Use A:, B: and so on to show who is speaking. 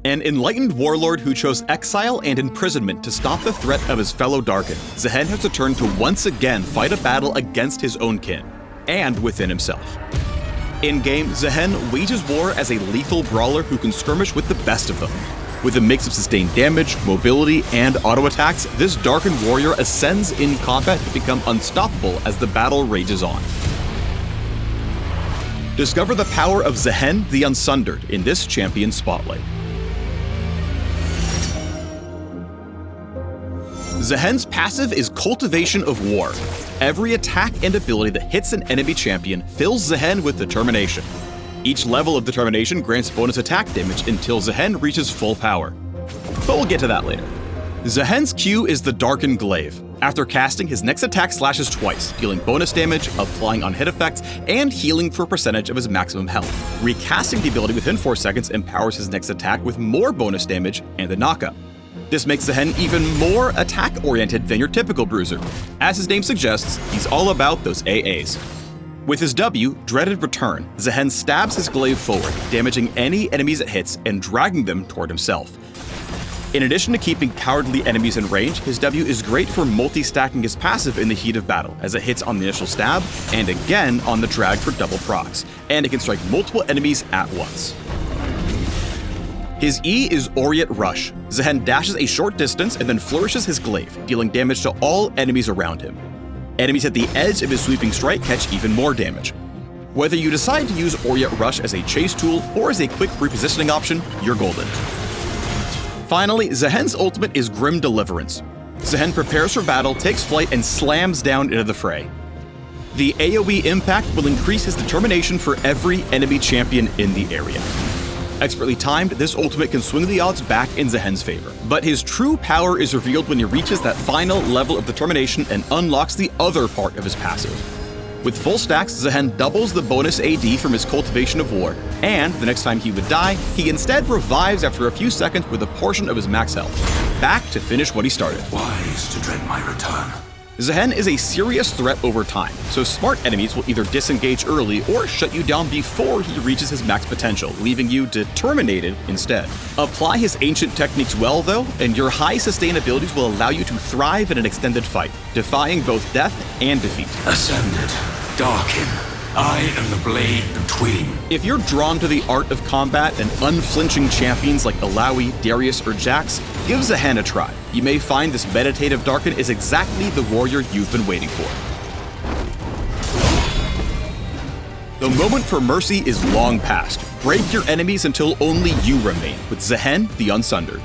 A: An enlightened warlord who chose exile and imprisonment to stop the threat of his fellow Darkin, Zaahen has returned to once again fight a battle against his own kin, and within himself. In-game, Zaahen wages war as a lethal brawler who can skirmish with the best of them. With a mix of sustained damage, mobility, and auto attacks, this Darkin warrior ascends in combat to become unstoppable as the battle rages on. Discover the power of Zaahen the Unsundered in this Champion Spotlight. Zaahen's passive is Cultivation of War. Every attack and ability that hits an enemy champion fills Zaahen with determination. Each level of determination grants bonus attack damage until Zaahen reaches full power. But we'll get to that later. Zaahen's Q is the Darkin Glaive. After casting, his next attack slashes twice, dealing bonus damage, applying on-hit effects, and healing for a percentage of his maximum health. Recasting the ability within 4 seconds empowers his next attack with more bonus damage and a knockup. This makes Zaahen even more attack-oriented than your typical bruiser. As his name suggests, he's all about those AAs. With his W, Dreaded Return, Zaahen stabs his glaive forward, damaging any enemies it hits and dragging them toward himself. In addition to keeping cowardly enemies in range, his W is great for multi-stacking his passive in the heat of battle, as it hits on the initial stab, and again on the drag for double procs, and it can strike multiple enemies at once. His E is Aureate Rush. Zaahen dashes a short distance and then flourishes his glaive, dealing damage to all enemies around him. Enemies at the edge of his sweeping strike catch even more damage. Whether you decide to use Aureate Rush as a chase tool or as a quick repositioning option, you're golden. Finally, Zaahen's ultimate is Grim Deliverance. Zaahen prepares for battle, takes flight, and slams down into the fray. The AoE impact will increase his determination for every enemy champion in the area. Expertly timed, this ultimate can swing the odds back in Zaahen's favor. But his true power is revealed when he reaches that final level of determination and unlocks the other part of his passive. With full stacks, Zaahen doubles the bonus AD from his Cultivation of War, and the next time he would die, he instead revives after a few seconds with a portion of his max health, back to finish what he started.
B: Wise to dread my return.
A: Zaahen is a serious threat over time, so smart enemies will either disengage early or shut you down before he reaches his max potential, leaving you determinated instead. Apply his ancient techniques well though, and your high sustain abilities will allow you to thrive in an extended fight, defying both death and defeat.
B: Ascended, Darkin, I am the blade between.
A: If you're drawn to the art of combat and unflinching champions like Alawi, Darius, or Jax, give Zaahen a try. You may find this meditative Darkin is exactly the warrior you've been waiting for. The moment for mercy is long past. Break your enemies until only you remain with Zaahen the Unsundered.